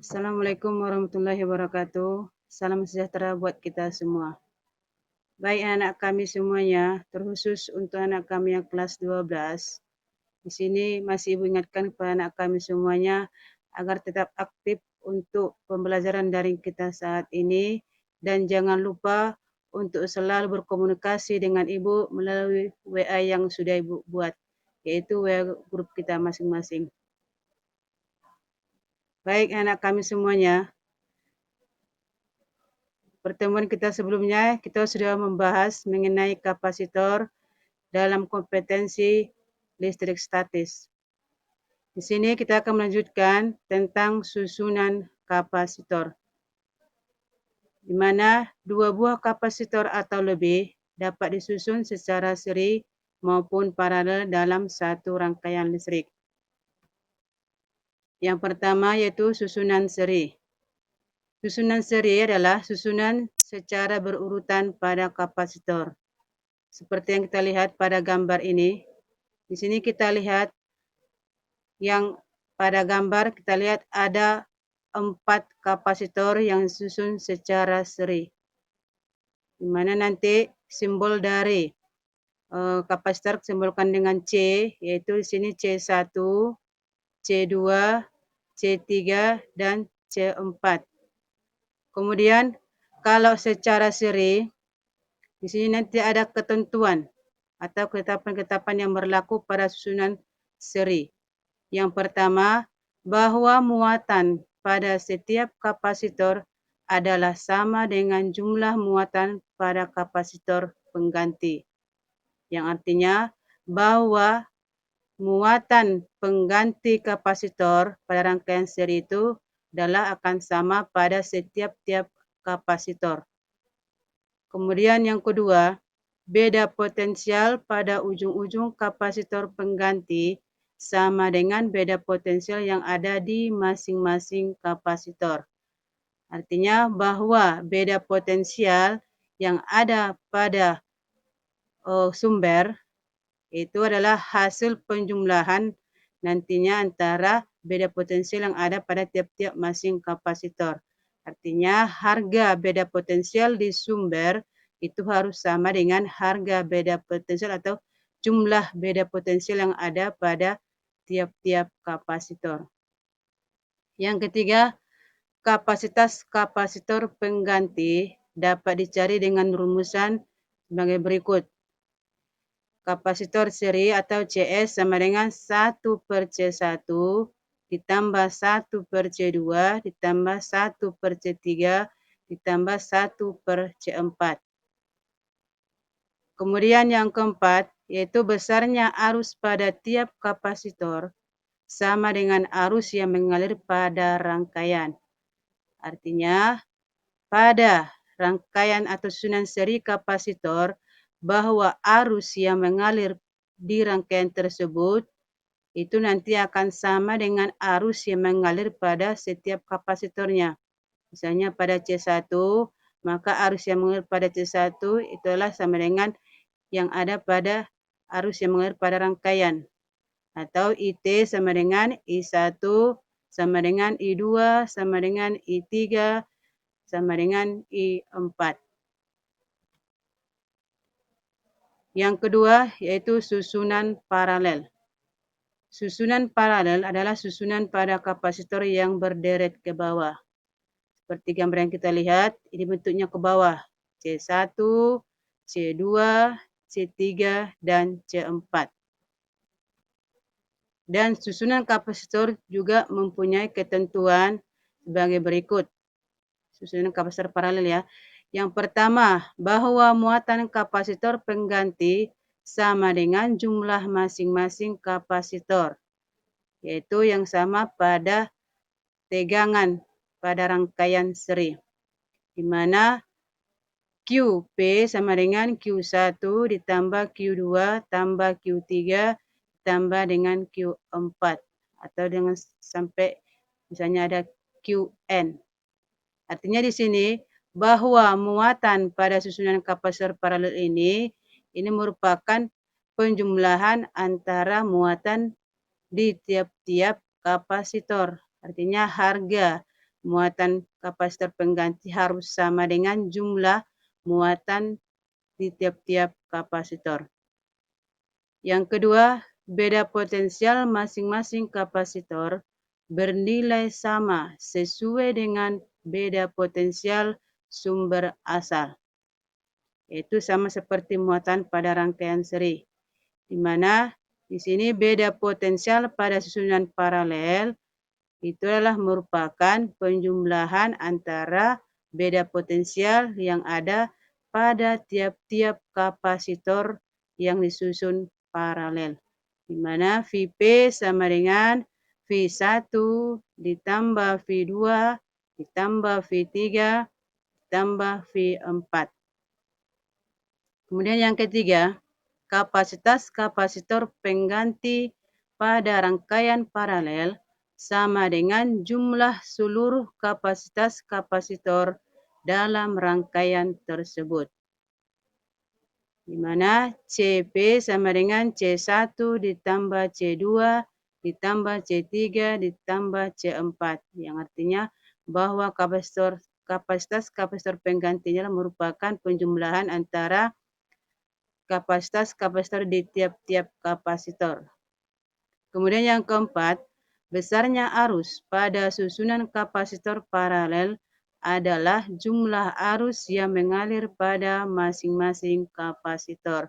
Assalamualaikum warahmatullahi wabarakatuh. Salam sejahtera buat kita semua. Baik anak kami semuanya, terkhusus untuk anak kami yang kelas 12. Di sini masih Ibu ingatkan kepada anak kami semuanya agar tetap aktif untuk pembelajaran daring kita saat ini dan jangan lupa untuk selalu berkomunikasi dengan Ibu melalui WA yang sudah Ibu buat, yaitu WA grup kita masing-masing. Baik anak kami semuanya, pertemuan kita sebelumnya kita sudah membahas mengenai kapasitor dalam kompetensi listrik statis. Di sini kita akan melanjutkan tentang susunan kapasitor, di mana dua buah kapasitor atau lebih dapat disusun secara seri maupun paralel dalam satu rangkaian listrik. Yang pertama yaitu susunan seri. Susunan seri adalah susunan secara berurutan pada kapasitor. Seperti yang kita lihat pada gambar ini. Di sini kita lihat yang pada gambar kita lihat ada 4 kapasitor yang disusun secara seri. Di mana nanti simbol dari kapasitor disimbolkan dengan C, yaitu di sini C1, C2, C3, dan C4. Kemudian kalau secara seri, di sini nanti ada ketentuan atau ketetapan-ketetapan yang berlaku pada susunan seri. Yang pertama, bahwa muatan pada setiap kapasitor adalah sama dengan jumlah muatan pada kapasitor pengganti. Yang artinya bahwa muatan pengganti kapasitor pada rangkaian seri itu adalah akan sama pada setiap kapasitor. Kemudian yang kedua, beda potensial pada ujung-ujung kapasitor pengganti sama dengan beda potensial yang ada di masing-masing kapasitor. Artinya bahwa beda potensial yang ada pada sumber itu adalah hasil penjumlahan nantinya antara beda potensial yang ada pada tiap-tiap masing kapasitor. Artinya harga beda potensial di sumber itu harus sama dengan harga beda potensial atau jumlah beda potensial yang ada pada tiap-tiap kapasitor. Yang ketiga, kapasitas kapasitor pengganti dapat dicari dengan rumusan sebagai berikut. Kapasitor seri atau CS sama dengan 1/C1 ditambah 1/C2 ditambah 1/C3 ditambah 1/C4. Kemudian yang keempat, yaitu besarnya arus pada tiap kapasitor sama dengan arus yang mengalir pada rangkaian. Artinya, pada rangkaian atau susunan seri kapasitor, bahwa arus yang mengalir di rangkaian tersebut itu nanti akan sama dengan arus yang mengalir pada setiap kapasitornya. Misalnya pada C1, maka arus yang mengalir pada C1 itulah sama dengan yang ada pada arus yang mengalir pada rangkaian. Atau IT sama dengan I1 sama dengan I2 sama dengan I3 sama dengan I4. Yang kedua yaitu susunan paralel. Susunan paralel adalah susunan pada kapasitor yang berderet ke bawah. Seperti gambar yang kita lihat, ini bentuknya ke bawah. C1, C2, C3, dan C4. Dan susunan kapasitor juga mempunyai ketentuan sebagai berikut. Susunan kapasitor paralel ya. Yang pertama, bahwa muatan kapasitor pengganti sama dengan jumlah masing-masing kapasitor, yaitu yang sama pada tegangan pada rangkaian seri, di mana QP sama dengan Q1 ditambah Q2 tambah Q3 ditambah dengan Q4 atau dengan sampai misalnya ada QN. Artinya di sini bahwa muatan pada susunan kapasitor paralel ini merupakan penjumlahan antara muatan di tiap-tiap kapasitor. Artinya harga muatan kapasitor pengganti harus sama dengan jumlah muatan di tiap-tiap kapasitor. Yang kedua, beda potensial masing-masing kapasitor bernilai sama sesuai dengan beda potensial sumber asal. Itu sama seperti muatan pada rangkaian seri, di mana di sini beda potensial pada susunan paralel itu adalah merupakan penjumlahan antara beda potensial yang ada pada tiap-tiap kapasitor yang disusun paralel, di mana Vp sama dengan V1 ditambah V2 ditambah V3 ditambah V4. Kemudian yang ketiga, kapasitas kapasitor pengganti pada rangkaian paralel sama dengan jumlah seluruh kapasitas kapasitor dalam rangkaian tersebut, di mana Cp sama dengan C1 ditambah C2 ditambah C3 ditambah C4, yang artinya bahwa kapasitas kapasitor penggantinya merupakan penjumlahan antara kapasitor di tiap-tiap kapasitor. Kemudian yang keempat, besarnya arus pada susunan kapasitor paralel adalah jumlah arus yang mengalir pada masing-masing kapasitor,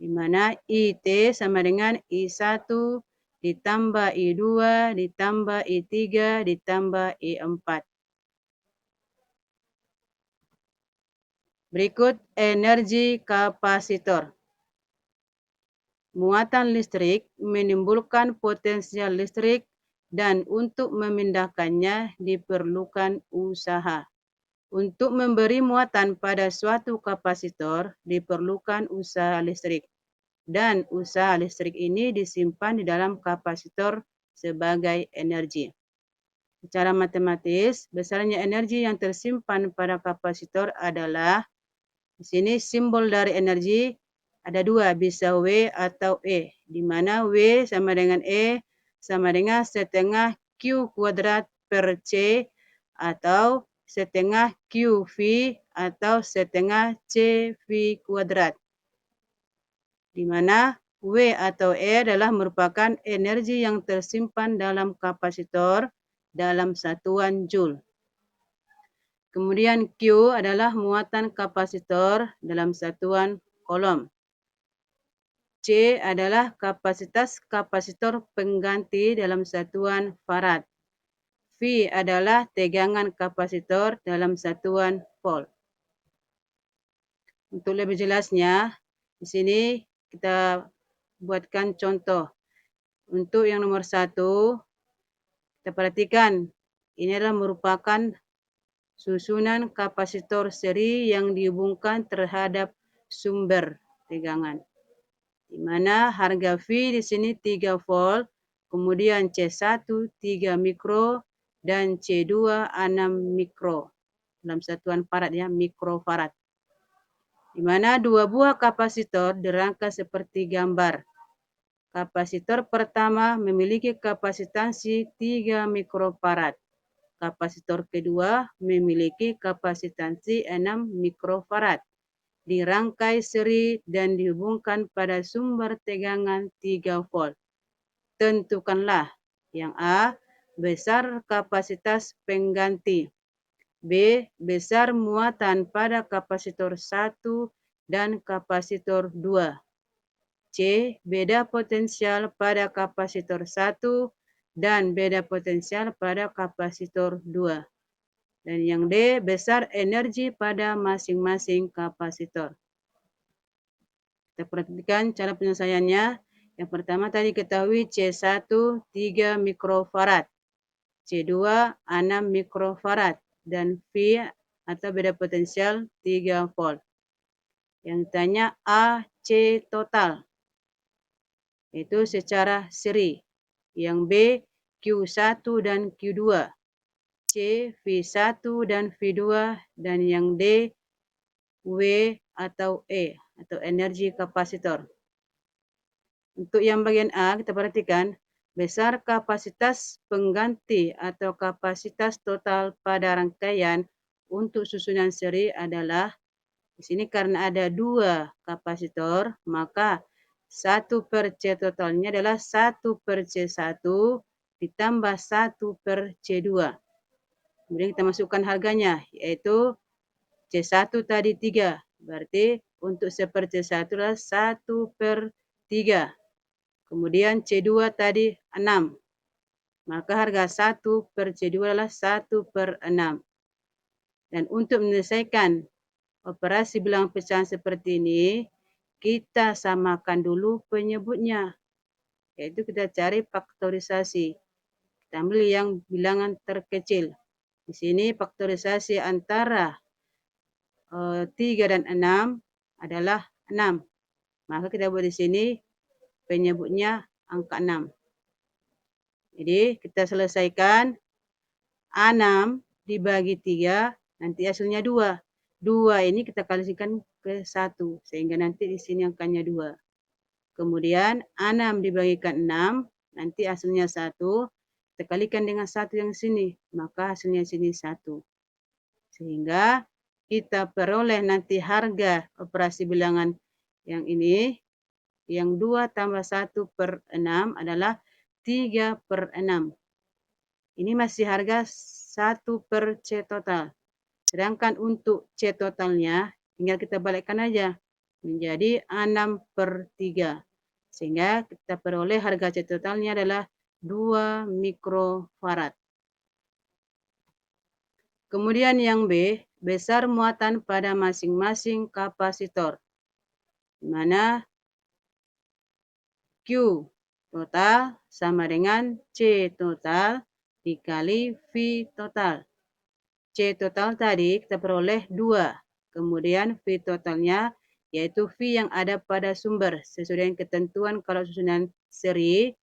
di mana IT sama dengan I1 ditambah I2 ditambah I3 ditambah I4. Berikut energi kapasitor. Muatan listrik menimbulkan potensial listrik dan untuk memindahkannya diperlukan usaha. Untuk memberi muatan pada suatu kapasitor diperlukan usaha listrik, dan usaha listrik ini disimpan di dalam kapasitor sebagai energi. Secara matematis, besarnya energi yang tersimpan pada kapasitor adalah, di sini simbol dari energi ada dua, bisa W atau E, di mana W sama dengan E sama dengan setengah Q kuadrat per C atau setengah QV atau setengah CV kuadrat, di mana W atau E adalah merupakan energi yang tersimpan dalam kapasitor dalam satuan Joule. Kemudian Q adalah muatan kapasitor dalam satuan Coulomb. C adalah kapasitas kapasitor pengganti dalam satuan Farad. V adalah tegangan kapasitor dalam satuan volt. Untuk lebih jelasnya, di sini kita buatkan contoh. Untuk yang nomor 1, kita perhatikan, ini adalah merupakan susunan kapasitor seri yang dihubungkan terhadap sumber tegangan, di mana harga V di sini 3 volt, kemudian C1 3 mikro dan C2 6 mikro dalam satuan farad ya, mikrofarad. Di mana dua buah kapasitor dirangka seperti gambar. Kapasitor pertama memiliki kapasitansi 3 mikrofarad. Kapasitor kedua memiliki kapasitansi 6 mikrofarad. Dirangkai seri dan dihubungkan pada sumber tegangan 3 volt. Tentukanlah yang A, besar kapasitas pengganti. B, besar muatan pada kapasitor 1 dan kapasitor 2. C, beda potensial pada kapasitor 1 dan beda potensial pada kapasitor 2. Dan yang D, besar energi pada masing-masing kapasitor. Kita perhatikan cara penyelesaiannya. Yang pertama tadi ketahui C1 3 mikrofarad, C2 6 mikrofarad, dan V atau beda potensial 3 volt. Yang ditanya A, C total, itu secara seri. Yang B, Q1 dan Q2. C, V1 dan V2, dan yang D, W atau E atau energi kapasitor. Untuk yang bagian A kita perhatikan besar kapasitas pengganti atau kapasitas total pada rangkaian untuk susunan seri adalah, di sini karena ada 2 kapasitor, maka 1/C totalnya adalah 1/C1 ditambah 1/C2. Kemudian kita masukkan harganya, yaitu C1 tadi 3. Berarti untuk 1/C1 adalah 1/3. Kemudian C2 tadi 6. Maka harga 1/C2 adalah 1/6. Dan untuk menyelesaikan operasi bilangan pecahan seperti ini, kita samakan dulu penyebutnya. Yaitu kita cari faktorisasi. Kita ambil yang bilangan terkecil. Di sini faktorisasi antara 3 dan 6 adalah 6. Maka kita buat di sini penyebutnya angka 6. Jadi kita selesaikan 6 dibagi 3, nanti hasilnya 2. 2 ini kita kalikan ke 1, sehingga nanti di sini angkanya 2. Kemudian 6 dibagikan 6, nanti hasilnya 1. Kita kalikan dengan 1 yang sini, maka hasilnya sini 1. Sehingga kita peroleh nanti harga operasi bilangan yang ini, yang 2 tambah 1/6 adalah 3/6. Ini masih harga 1/C total. Sedangkan untuk C totalnya, tinggal kita balikkan aja menjadi 6/3. Sehingga kita peroleh harga C totalnya adalah 2 mikrofarad. Kemudian yang B, besar muatan pada masing-masing kapasitor. Di mana Q total sama dengan C total dikali V total. C total tadi kita peroleh 2. Kemudian V totalnya yaitu V yang ada pada sumber. Sesuai dengan ketentuan kalau susunan seri,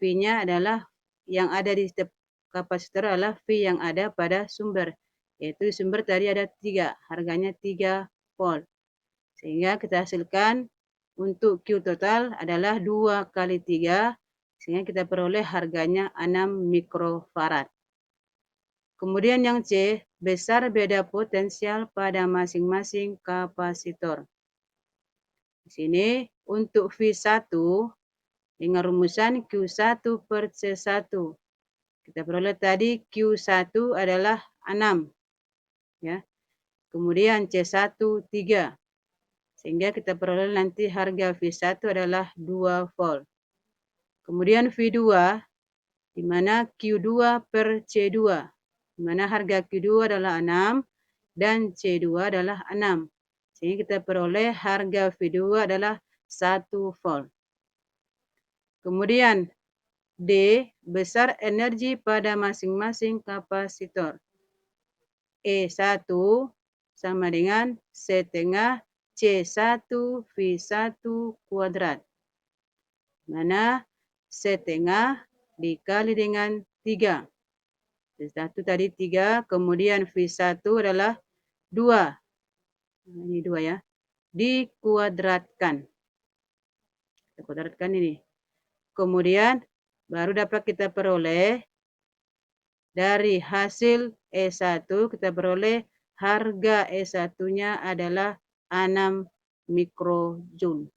V-nya adalah yang ada di setiap kapasitor adalah V yang ada pada sumber. Yaitu di sumber tadi ada 3, harganya 3 volt. Sehingga kita hasilkan untuk Q total adalah 2 kali 3, sehingga kita peroleh harganya 6 mikrofarad. Kemudian yang C, besar beda potensial pada masing-masing kapasitor. Di sini untuk V1 dengan rumusan Q1/C1. Kita peroleh tadi Q1 adalah 6. Ya. Kemudian C1 3. Sehingga kita peroleh nanti harga V1 adalah 2 volt. Kemudian V2 di mana Q2/C2. Di mana harga Q2 adalah 6 dan C2 adalah 6. Sehingga kita peroleh harga V2 adalah 1 volt. Kemudian D, besar energi pada masing-masing kapasitor. E1 sama dengan setengah C1 V1 kuadrat. Mana setengah dikali dengan 3. C1 tadi 3, kemudian V1 adalah 2. Ini 2 ya. Dikuadratkan. Kita kuadratkan ini. Kemudian baru dapat kita peroleh dari hasil E1, kita peroleh harga E1-nya adalah 6 mikrojoule.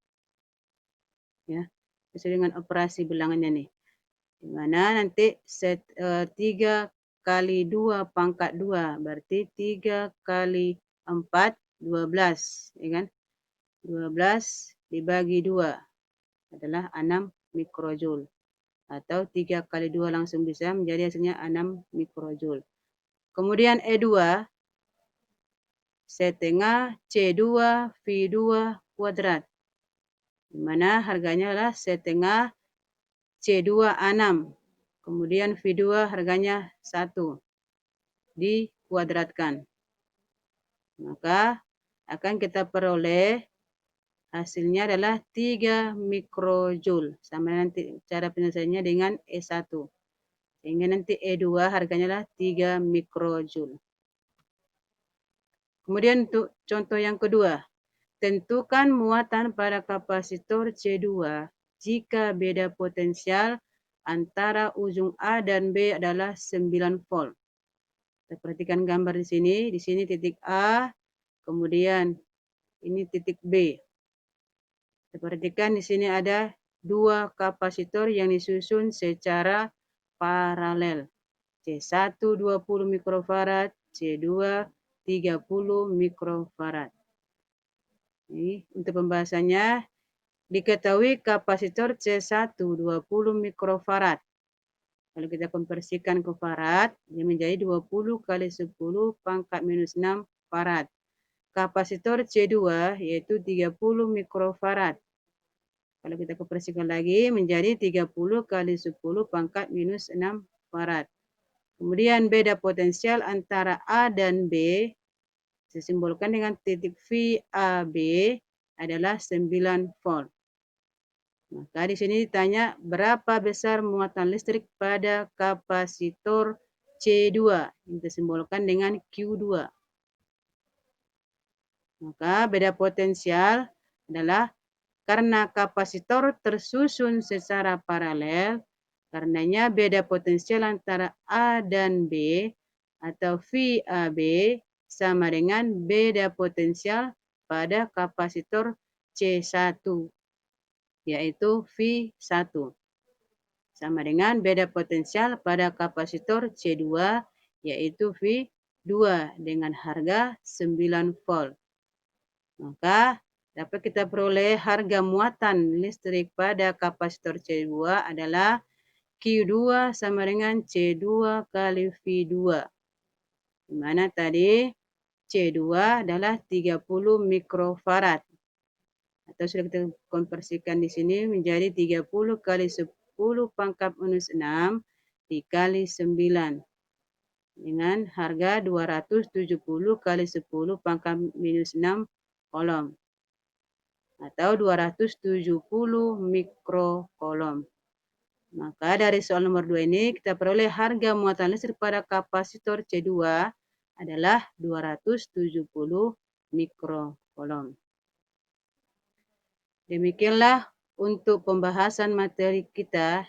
Ya, sesuai dengan operasi bilangannya nih. Di mana nanti 3 kali 2 pangkat 2, berarti 3 kali 4, 12. Ya kan? 12 dibagi 2 adalah 6 mikrojoule. Atau 3 kali 2 langsung bisa menjadi hasilnya 6 mikrojoule. Kemudian E2 setengah C2 V2 kuadrat. Di mana harganya adalah setengah C2 6. Kemudian V2 harganya 1. Dikuadratkan. Maka akan kita peroleh hasilnya adalah 3 mikrojoule. Sama nanti cara penyelesaiannya dengan E1. Sehingga nanti E2 harganya adalah 3 mikrojoule. Kemudian untuk contoh yang kedua. Tentukan muatan pada kapasitor C2 jika beda potensial antara ujung A dan B adalah 9 volt. Kita perhatikan gambar di sini titik A, kemudian ini titik B. Kita perhatikan di sini ada dua kapasitor yang disusun secara paralel. C1 20 mikrofarad, C2 30 mikrofarad. Ini untuk pembahasannya, diketahui kapasitor C1 20 mikrofarad. Kalau kita konversikan ke farad, dia menjadi 20 kali 10 pangkat minus 6 farad. Kapasitor C2 yaitu 30 mikrofarad. Kalau kita konversikan lagi menjadi 30 kali 10 pangkat minus 6 farad. Kemudian beda potensial antara A dan B disimbolkan dengan titik VAB adalah 9 volt. Maka di sini ditanya berapa besar muatan listrik pada kapasitor C2 yang disimbolkan dengan Q2. Maka beda potensial adalah karena kapasitor tersusun secara paralel, karenanya beda potensial antara A dan B atau VAB sama dengan beda potensial pada kapasitor C1. Yaitu V1. Sama dengan beda potensial pada kapasitor C2 yaitu V2 dengan harga 9 volt. Maka dapat kita peroleh harga muatan listrik pada kapasitor C2 adalah Q2 sama dengan C2 kali V2. Di mana tadi C2 adalah 30 mikrofarad. Atau sudah kita konversikan di sini menjadi 30 kali 10 pangkat minus 6 dikali 9 dengan harga 270 kali 10 pangkat minus 6 kolom atau 270 mikrokolom. Maka dari soal nomor 2 ini kita peroleh harga muatan listrik pada kapasitor C2 adalah 270 mikrokolom. Demikianlah untuk pembahasan materi kita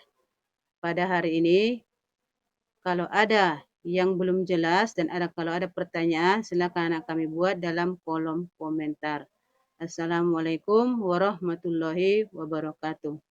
pada hari ini. Kalau ada yang belum jelas dan kalau ada pertanyaan, silakan anak kami buat dalam kolom komentar. Assalamualaikum warahmatullahi wabarakatuh.